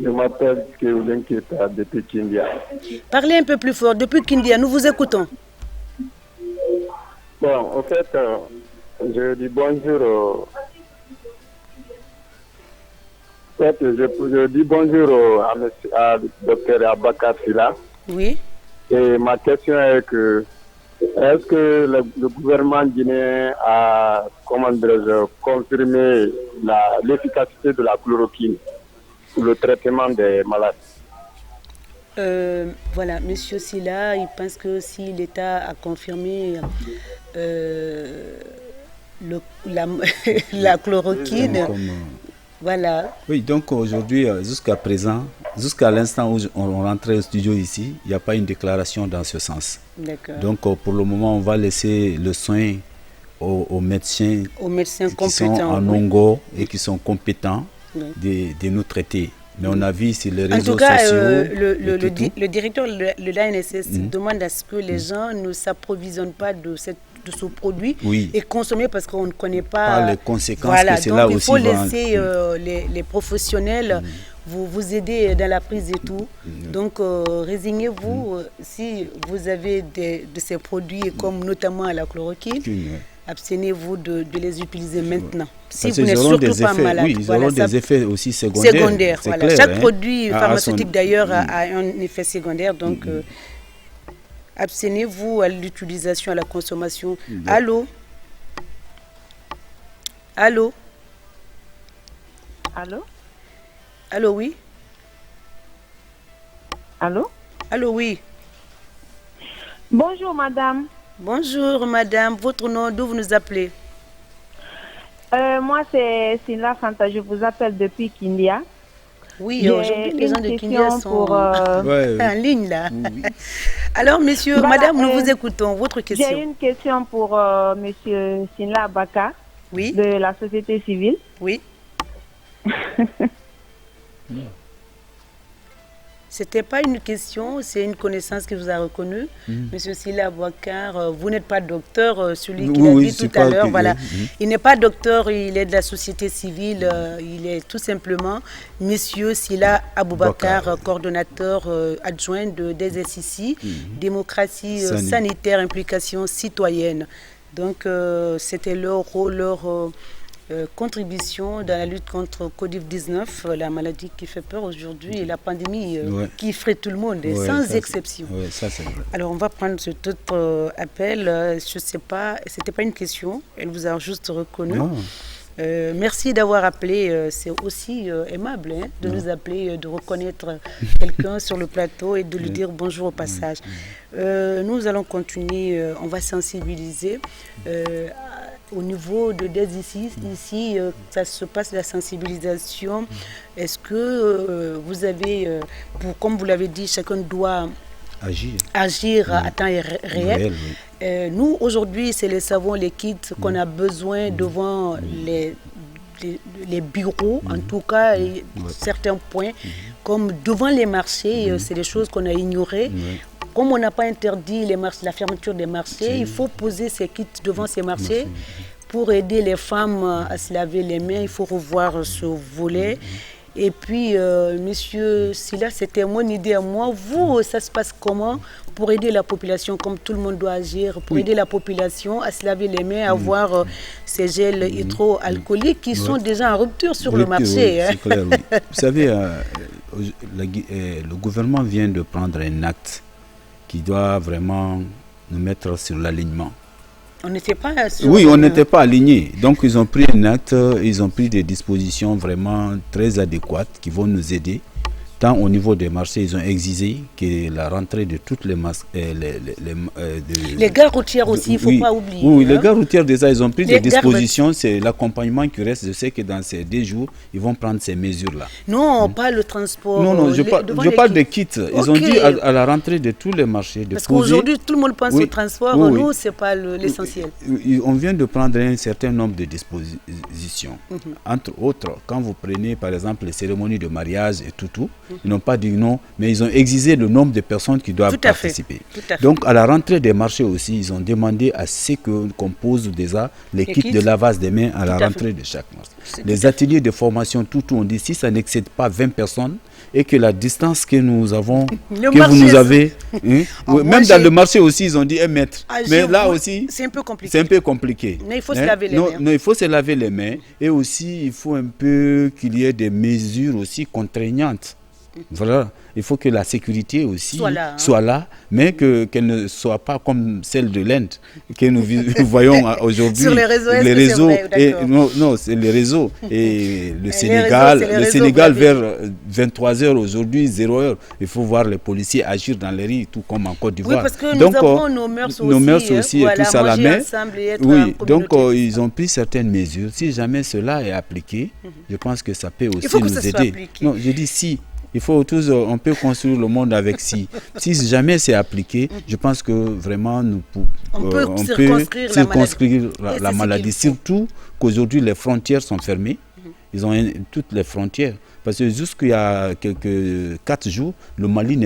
Je m'appelle Kéoulin Keta depuis Kindia. Parlez un peu plus fort, depuis Kindia, nous vous écoutons. Bon, en fait, je dis bonjour je dis bonjour à Dr Abakar Silla. Oui. Et ma question est que est-ce que le gouvernement guinéen a confirmé l'efficacité de la chloroquine pour le traitement des malades? Voilà, monsieur Silla, il pense que si l'État a confirmé la chloroquine, voilà. Oui, donc aujourd'hui, jusqu'à présent, jusqu'à l'instant où on rentrait au studio ici, il n'y a pas une déclaration dans ce sens. D'accord. Donc pour le moment, on va laisser le soin aux médecins qui sont en ongo et qui sont compétents de nous traiter. Mais on a vu sur les réseaux sociaux... En tout cas, le directeur de l'ANSS demande à ce que les gens ne s'approvisionnent pas de ce produit et consommer parce qu'on ne connaît pas les conséquences que cela aussi. Il faut laisser les professionnels vous aider dans la prise et tout. Donc, résignez-vous si vous avez de ces produits comme notamment la chloroquine. Abstenez-vous de les utiliser maintenant. Si vous n'êtes surtout pas malade. Oui, ils auront des effets aussi secondaires. Voilà. Clair, chaque produit pharmaceutique d'ailleurs a un effet secondaire. Donc, Abstenez-vous à l'utilisation, à la consommation. Allô? Allô? Allô? Allô, oui? Allô? Allô, oui? Bonjour, madame. Bonjour, madame. Votre nom, d'où vous nous appelez? Moi, c'est Sila Fanta. Je vous appelle depuis Kindia. Oui, aujourd'hui, les gens de Kindia sont en ligne, là. Oui. Alors, monsieur, Voilà, madame, nous vous écoutons. Votre J'ai question? une question pour monsieur Sinla Baka Oui, de la société civile. oui. C'était pas une question, c'est une connaissance qui vous a reconnu. Monsieur Sila Bouakar, vous n'êtes pas docteur, celui qui l'a dit tout à l'heure. Voilà. Il n'est pas docteur, il est de la société civile. Il est tout simplement monsieur Sila Aboubakar, coordonnateur adjoint des SIC, démocratie sanitaire, implication citoyenne. Donc, c'était leur rôle, leur contribution dans la lutte contre Covid-19, la maladie qui fait peur aujourd'hui et la pandémie qui effraie tout le monde, sans exception. Oui, ça c'est vrai. Alors on va prendre cet autre appel. Je ne sais pas, c'était pas une question, elle vous a juste reconnu. Merci d'avoir appelé, c'est aussi aimable de nous appeler, de reconnaître quelqu'un sur le plateau et de lui dire bonjour au passage. Nous allons continuer, on va sensibiliser. Au niveau des ici, ça se passe la sensibilisation. Est-ce que vous avez, comme vous l'avez dit, chacun doit agir à temps réel. Nous, aujourd'hui, c'est les savons, les kits qu'on a besoin devant les bureaux, en tout cas, certains points, comme devant les marchés, c'est des choses qu'on a ignorées. Comme on n'a pas interdit la fermeture des marchés, il faut poser ces kits devant ces marchés pour aider les femmes à se laver les mains. Il faut revoir ce volet. Et puis, monsieur Sila, c'était mon idée à moi. Vous, ça se passe comment pour aider la population, comme tout le monde doit agir, pour aider la population à se laver les mains, à avoir ces gels hydroalcooliques qui sont déjà en rupture sur le marché. C'est clair, oui. Vous savez, le gouvernement vient de prendre un acte qui doit vraiment nous mettre sur l'alignement. On n'était pas sur... Oui, on n'était pas alignés. Donc, ils ont pris un acte, ils ont pris des dispositions vraiment très adéquates qui vont nous aider. Tant au niveau des marchés, ils ont exigé que la rentrée de toutes les masques... les gares routières aussi, il ne faut pas oublier. Oui, les gares routières, déjà, ils ont pris des dispositions. C'est l'accompagnement qui reste. Je sais que dans ces 2 jours, ils vont prendre ces mesures-là. Non, pas le transport. Non, je parle des kits. Ils ont dit à la rentrée de tous les marchés de Parce qu'aujourd'hui, tout le monde pense au transport. Nous, ce n'est pas l'essentiel. On vient de prendre un certain nombre de dispositions. Entre autres, quand vous prenez, par exemple, les cérémonies de mariage et tout, ils n'ont pas dit non, mais ils ont exigé le nombre de personnes qui doivent participer. Donc, à la rentrée des marchés aussi, ils ont demandé à ce qu'on pose déjà les kits de lavage des mains à la rentrée de chaque marché. Les ateliers de formation, on dit si ça n'excède pas 20 personnes et que la distance que nous avons, que vous nous avez, même dans le marché aussi, ils ont dit 1 mètre. Mais là aussi, c'est un peu compliqué. Mais il faut se laver les mains. Non, il faut se laver les mains et aussi, il faut un peu qu'il y ait des mesures aussi contraignantes. Voilà, il faut que la sécurité aussi soit là, mais qu'elle ne soit pas comme celle de l'Inde que nous voyons aujourd'hui. Sur les réseaux, non, c'est les réseaux. Et le Sénégal vers 23h aujourd'hui, 0h, il faut voir les policiers agir dans les rues, tout comme en Côte d'Ivoire. Oui, parce que nous avons nos mœurs aussi et tout à la main. Oui, donc ils ont pris certaines mesures. Si jamais cela est appliqué, je pense que ça peut aussi nous aider. Non, je dis si. Il faut tous, on peut construire le monde avec si. Si jamais c'est appliqué, je pense que vraiment on peut circonscrire la maladie. Surtout qu'aujourd'hui les frontières sont fermées. Ils ont toutes les frontières. Parce que jusqu'il y a 4 jours, le Mali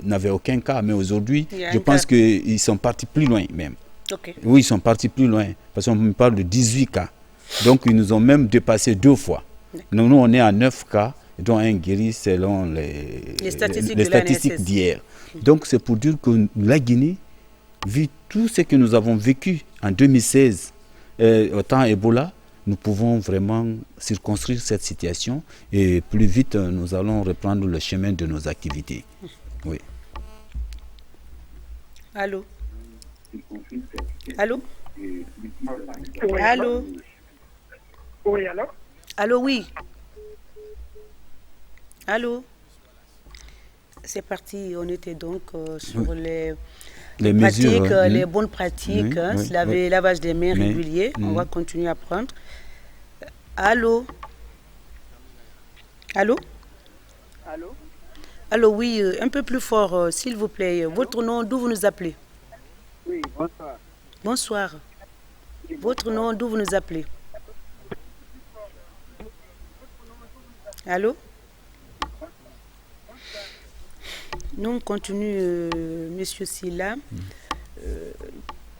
n'avait aucun cas. Mais aujourd'hui, je pense qu'ils sont partis plus loin même. Oui, ils sont partis plus loin. Parce qu'on parle de 18 cas. Donc ils nous ont même dépassé 2 fois. Nous, on est à 9 cas. Dont un guéri selon les statistiques d'hier. Donc c'est pour dire que la Guinée, vu tout ce que nous avons vécu en 2016, au temps Ebola, nous pouvons vraiment circonscrire cette situation et plus vite nous allons reprendre le chemin de nos activités. Oui. Allô? Allô? Allô? Oui, alors? Allô, oui. Allô? C'est parti, on était donc sur les mesures, pratiques, les bonnes pratiques, lavage des mains régulier. On va continuer à prendre. Allô? Allô? Allô? Allô, oui, un peu plus fort, s'il vous plaît. Votre nom, d'où vous nous appelez? Oui, bonsoir. Bonsoir. Votre nom, d'où vous nous appelez? Allô? Nous, on continue, Monsieur Silla,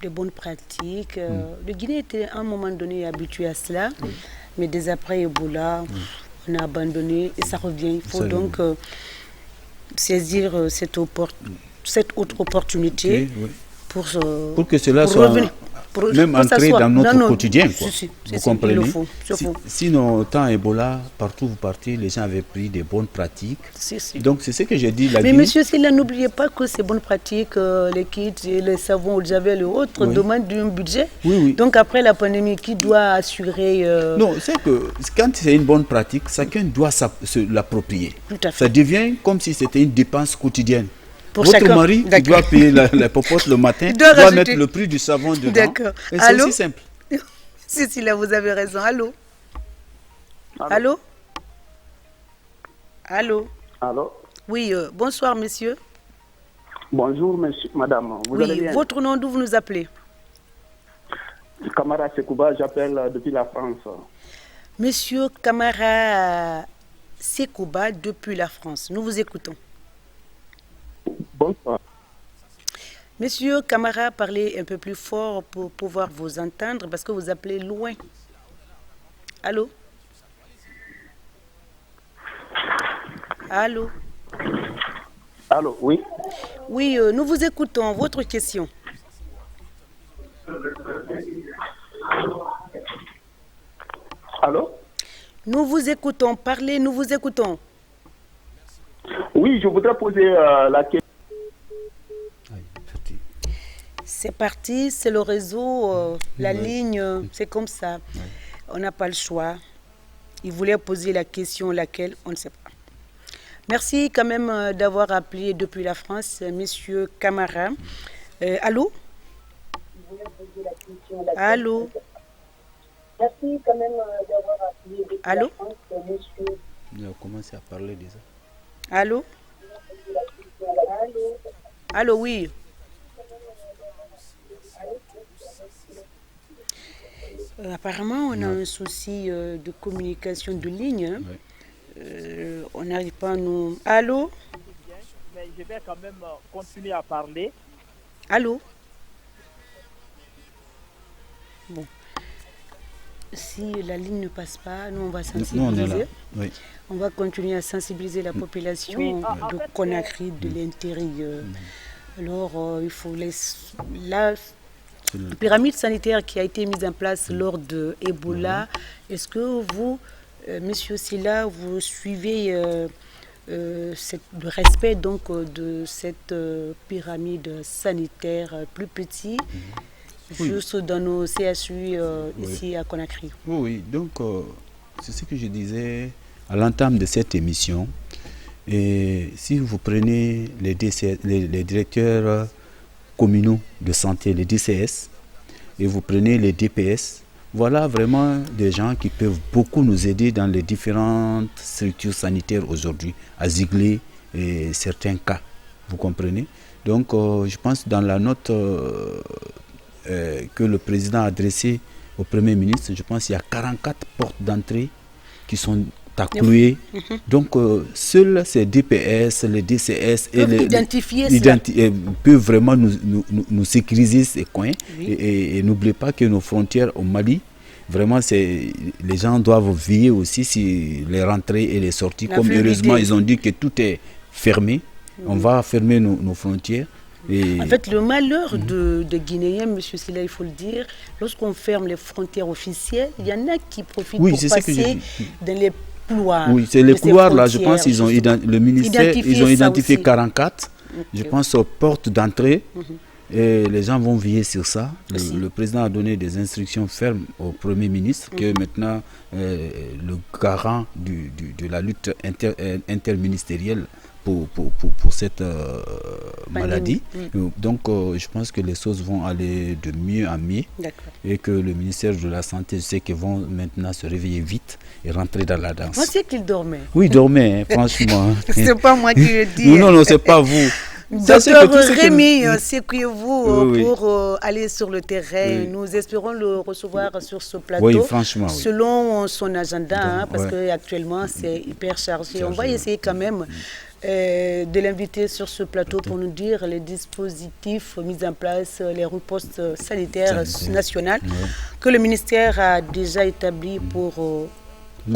de bonnes pratiques. Le Guinée était à un moment donné habitué à cela, mais dès après Ebola, on a abandonné et ça revient. Il faut donc saisir cette autre opportunité pour que cela soit revenir. Même entrer dans notre quotidien, quoi. Vous comprenez? Il le faut. Sinon, au temps Ebola, partout où vous partez, les gens avaient pris des bonnes pratiques. Donc, c'est ce que j'ai dit. Mais monsieur Silla, n'oubliez pas que ces bonnes pratiques, les kits, les savons, les javel et autres, demandent du budget. Oui. Donc, après la pandémie, qui doit assurer... Non, c'est que quand c'est une bonne pratique, chacun doit se l'approprier. Tout à fait. Ça devient comme si c'était une dépense quotidienne. Pour votre chacun. mari qui doit payer la popote le matin doit mettre le prix du savon dedans. D'accord. Et c'est aussi simple. Si, là, vous avez raison. Allô? Allô? Allô? Allô? Oui, bonsoir, monsieur. Bonjour, monsieur, madame. Vous allez bien? Votre nom, d'où vous nous appelez? Camara Sekouba, j'appelle depuis la France. Monsieur Camara Sekouba, depuis la France. Nous vous écoutons. Bonsoir. Monsieur Camara, parlez un peu plus fort pour pouvoir vous entendre parce que vous appelez loin. Allô? Allô? Allô, oui? Oui, nous vous écoutons. Votre question. Allô? Nous vous écoutons. Parlez, nous vous écoutons. Oui, je voudrais poser la question. C'est parti, c'est le réseau, la ligne, c'est comme ça. On n'a pas le choix. Il voulait poser la question, laquelle, on ne sait pas. Merci quand même d'avoir appelé depuis la France, monsieur Camara. Allô? Allô? Merci quand même d'avoir appelé depuis la France, monsieur. Il a commencé à parler déjà. Allô? Allô, oui. Apparemment, on a un souci de communication de ligne. On n'arrive pas à nous... Allô? Mais je vais quand même continuer à parler. Allô? Bon. Si la ligne ne passe pas, nous, on va sensibiliser. Nous, on est là. Oui. On va continuer à sensibiliser la population de Conakry, de l'intérieur. Alors, il faut la pyramide sanitaire qui a été mise en place lors de Ebola. Est-ce que vous, monsieur Silla, vous suivez le respect donc de cette pyramide sanitaire plus petite, juste dans nos CHU ici à Conakry? Oui, donc c'est ce que je disais à l'entame de cette émission. Et si vous prenez les directeurs communaux de santé, les DCS, et vous prenez les DPS, voilà vraiment des gens qui peuvent beaucoup nous aider dans les différentes structures sanitaires aujourd'hui, à zigler certains cas, vous comprenez? Donc je pense dans la note que le président a adressée au Premier ministre, je pense qu'il y a 44 portes d'entrée qui sont acclouées. Donc seuls ces DPS, les DCS et peuvent vraiment nous sécuriser ces coins. Et n'oubliez pas que nos frontières au Mali, vraiment les gens doivent veiller aussi si les rentrées et les sorties. Comme heureusement ils ont dit que tout est fermé, on va fermer nos frontières. En fait, le malheur de Guinéens, M. Silla, il faut le dire, lorsqu'on ferme les frontières officielles, il y en a qui profitent pour passer dans les couloirs. Oui, c'est les couloirs là, je pense le ministère, ils ont identifié 44, je pense, aux portes d'entrée. Et les gens vont veiller sur ça. Le président a donné des instructions fermes au Premier ministre que maintenant le garant de la lutte interministérielle pour cette maladie. Donc je pense que les choses vont aller de mieux en mieux et que le ministère de la Santé, je sais qu'ils vont maintenant se réveiller vite et rentrer dans la danse. Moi, c'est qu'il dormait. Oui, il dormait, franchement. C'est pas moi qui le dis. Non, c'est pas vous. Docteur Rémi, secouez-vous pour aller sur le terrain. Nous espérons le recevoir sur ce plateau. Oui, franchement. Selon son agenda, parce qu'actuellement, c'est hyper chargé. On va essayer quand même de l'inviter sur ce plateau pour nous dire les dispositifs mis en place, les ripostes sanitaires nationales que le ministère a déjà établis pour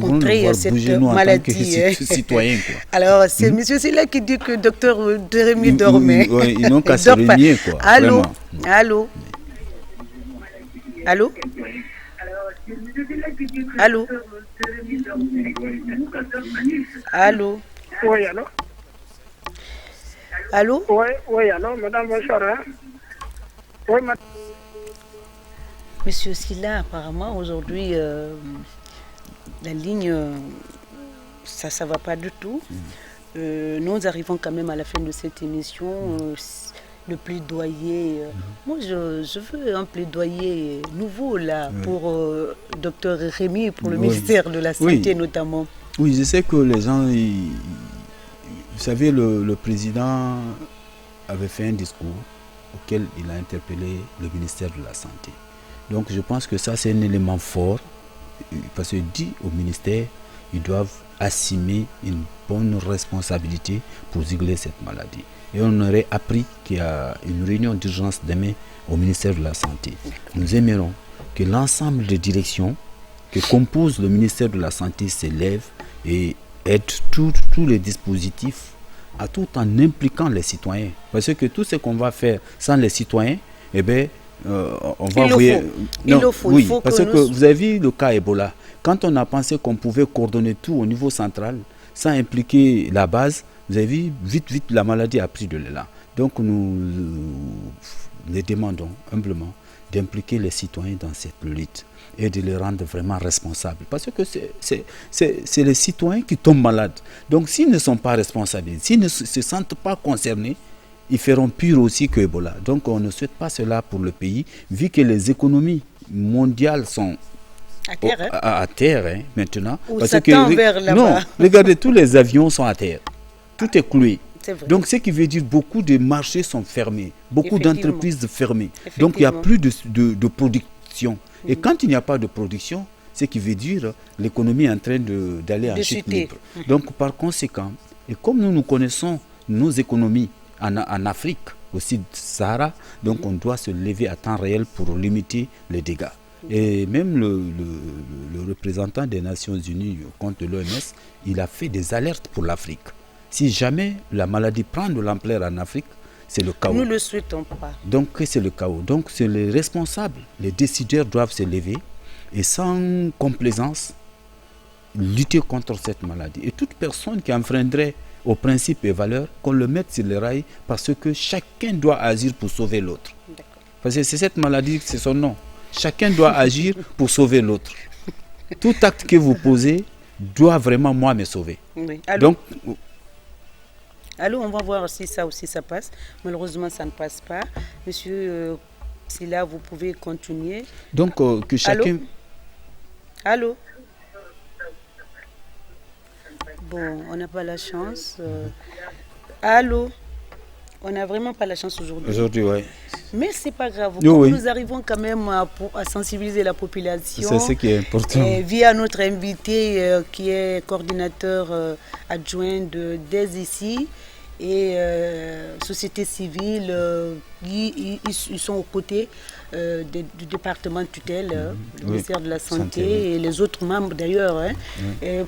contrer cette maladie. Citoyen, quoi. Alors, c'est monsieur Silla qui dit que docteur Rémi dormait. Oui, ils n'ont qu'à se régner, quoi. Allô? Allô? Oui, allô? Allô? Oui, allô, madame, bonsoir. Oui, madame. Monsieur Silla, apparemment, aujourd'hui, la ligne, ça ne va pas du tout. Nous arrivons quand même à la fin de cette émission. Le plaidoyer, moi je veux un plaidoyer nouveau là pour docteur Rémi, pour le ministère de la Santé notamment. Oui, je sais que les gens, vous savez, le président avait fait un discours auquel il a interpellé le ministère de la Santé. Donc je pense que ça c'est un élément fort, parce qu'il dit au ministère, ils doivent assumer une bonne responsabilité pour régler cette maladie. Et on aurait appris qu'il y a une réunion d'urgence demain au ministère de la Santé. Nous aimerons que l'ensemble des directions que compose le ministère de la Santé s'élèvent et aident tous les dispositifs, tout en impliquant les citoyens. Parce que tout ce qu'on va faire sans les citoyens, eh bien, on va envoyer... Il le faut. Oui, parce que vous avez vu le cas Ebola. Quand on a pensé qu'on pouvait coordonner tout au niveau central, sans impliquer la base, vous avez vu, vite, la maladie a pris de l'élan. Donc nous les demandons humblement d'impliquer les citoyens dans cette lutte et de les rendre vraiment responsables. Parce que c'est les citoyens qui tombent malades. Donc s'ils ne sont pas responsables, s'ils ne se sentent pas concernés, ils feront pire aussi que Ebola. Donc on ne souhaite pas cela pour le pays, vu que les économies mondiales sont à terre maintenant. Parce que non, regardez, tous les avions sont à terre. Tout est cloué. Donc ce qui veut dire beaucoup de marchés sont fermés, beaucoup d'entreprises fermées. Donc il n'y a plus de production. Et quand il n'y a pas de production, ce qui veut dire l'économie est en train d'aller en chute libre. Donc par conséquent, et comme nous connaissons nos économies en Afrique, au Sud-Sahara, donc on doit se lever à temps réel pour limiter les dégâts. Et même le représentant des Nations Unies au compte de l'OMS, il a fait des alertes pour l'Afrique. Si jamais la maladie prend de l'ampleur en Afrique, c'est le chaos. Nous ne le souhaitons pas. Donc c'est le chaos. Donc c'est les responsables, les décideurs doivent se lever et sans complaisance lutter contre cette maladie. Et toute personne qui enfreindrait aux principes et valeurs, qu'on le mette sur les rails, parce que chacun doit agir pour sauver l'autre. Parce que c'est cette maladie, c'est son nom. Chacun doit agir pour sauver l'autre. Tout acte que vous posez doit vraiment, moi, me sauver. Oui. Donc, allô, on va voir si ça aussi ça passe. Malheureusement, ça ne passe pas. Monsieur Silla, vous pouvez continuer. Donc, que chacun... Allô? Bon, on n'a pas la chance. Allô? On n'a vraiment pas la chance aujourd'hui. Aujourd'hui, oui. Mais ce n'est pas grave. Nous arrivons quand même à sensibiliser la population. C'est ce qui est important. Via notre invité qui est coordinateur adjoint d'AIDES ici et société civile, ils sont aux côtés du département de tutelle, du ministère de la Santé et les autres membres d'ailleurs,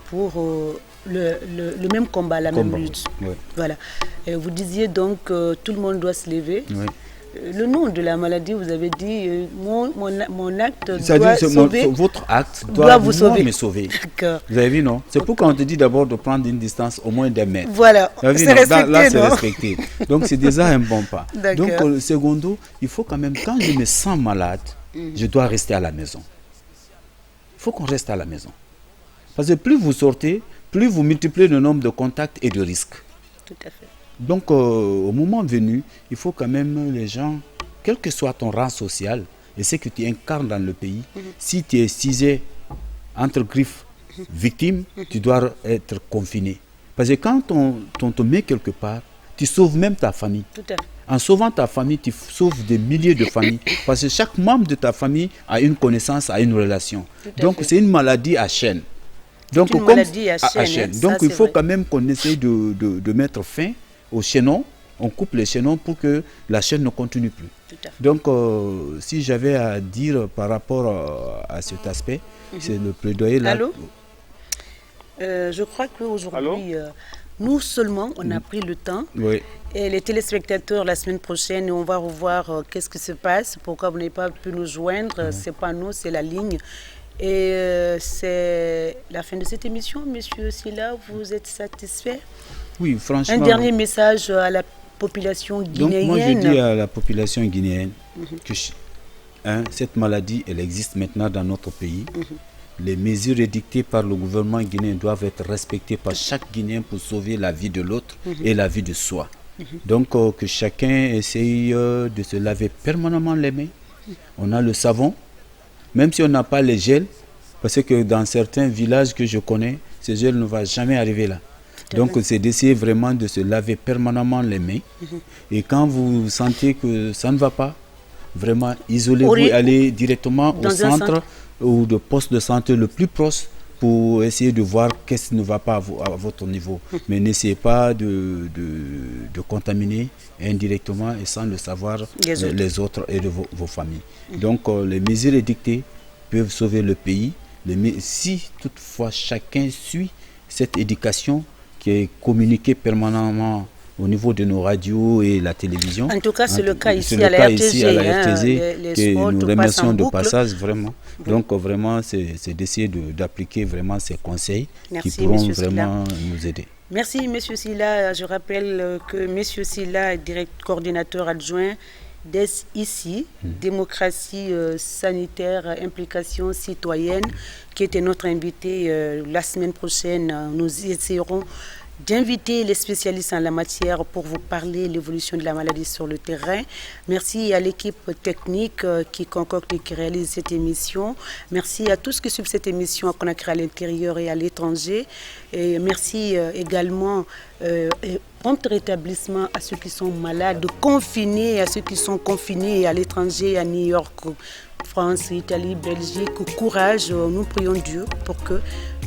pour le même combat, la même lutte. Oui. Voilà. Vous disiez donc que tout le monde doit se lever. Oui. le nom de la maladie, vous avez dit mon acte C'est-à-dire, doit sauver. votre acte doit vous sauver. me sauver. D'accord. Vous avez vu, non? C'est pourquoi on te dit d'abord de prendre une distance au moins d'1 mètre. Voilà, Vous avez vu, c'est non? respecté, Là, c'est non? respecté. Donc, c'est déjà un bon pas. D'accord. Donc, secondo, il faut quand même, quand je me sens malade, je dois rester à la maison. Il faut qu'on reste à la maison. Parce que plus vous sortez, plus vous multipliez le nombre de contacts et de risques. Tout à fait. Donc, au moment venu, il faut quand même les gens, quel que soit ton rang social et ce que tu incarnes dans le pays, si tu es cisé entre griffes, victime, tu dois être confiné. Parce que quand on te met quelque part, tu sauves même ta famille. Tout à fait. En sauvant ta famille, tu sauves des milliers de familles. Parce que chaque membre de ta famille a une connaissance, a une relation. Donc, c'est une maladie à chaîne. Donc, une maladie à chaîne. Donc, ça, il faut vrai. quand même qu'on essaye de mettre fin au chaînon. On coupe les chaînons pour que la chaîne ne continue plus. Tout à fait. Donc, si j'avais à dire par rapport à cet aspect, c'est le plaidoyer là. Allô? Je crois qu'aujourd'hui, nous seulement, on a pris le temps. Oui. Et les téléspectateurs, la semaine prochaine, on va revoir qu'est-ce qui se passe, pourquoi vous n'avez pas pu nous joindre. C'est pas nous, c'est la ligne. Et c'est la fin de cette émission. Monsieur Sylla, vous êtes satisfait? Oui, franchement. Un dernier message à la population guinéenne. Donc moi, je dis à la population guinéenne que cette maladie, elle existe maintenant dans notre pays. Les mesures édictées par le gouvernement guinéen doivent être respectées par chaque Guinéen pour sauver la vie de l'autre et la vie de soi. Donc que chacun essaye de se laver permanemment les mains. On a le savon, même si on n'a pas les gels, parce que dans certains villages que je connais, ce gel ne va jamais arriver là. Donc c'est d'essayer vraiment de se laver permanemment les mains. Et quand vous sentez que ça ne va pas, vraiment isolez-vous et allez directement au centre ou de poste de santé le plus proche pour essayer de voir qu'est-ce qui ne va pas à votre niveau. Mais n'essayez pas de contaminer indirectement et sans le savoir les autres et vos familles. Donc les mesures édictées peuvent sauver le pays. Si toutefois chacun suit cette éducation qui est communiquée permanemment au niveau de nos radios et la télévision. En tout cas, c'est le cas ici à la RTG. Que nous remercions de passage, vraiment. Donc, vraiment, c'est d'essayer d'appliquer vraiment ces conseils qui pourront vraiment nous aider. Merci, M. Sylla. Je rappelle que M. Sylla est coordinateur adjoint DES-ICI, démocratie sanitaire, implication citoyenne, qui était notre invité la semaine prochaine. Nous essayerons d'inviter les spécialistes en la matière pour vous parler de l'évolution de la maladie sur le terrain. Merci à l'équipe technique qui concocte et qui réalise cette émission. Merci à tous qui suivent cette émission qu'on a créée à l'intérieur et à l'étranger. Et merci également prompt rétablissement à ceux qui sont malades, confinés, à ceux qui sont confinés à l'étranger, à New York, France, Italie, Belgique. Courage, nous prions Dieu pour que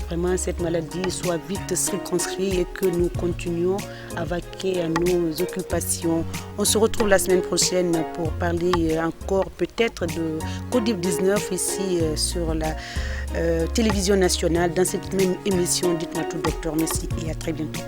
vraiment cette maladie soit vite circonscrite et que nous continuions à vaquer à nos occupations. On se retrouve la semaine prochaine pour parler encore peut-être de Covid-19 ici sur la télévision nationale dans cette même émission. Dites-moi tout, docteur. Merci et à très bientôt.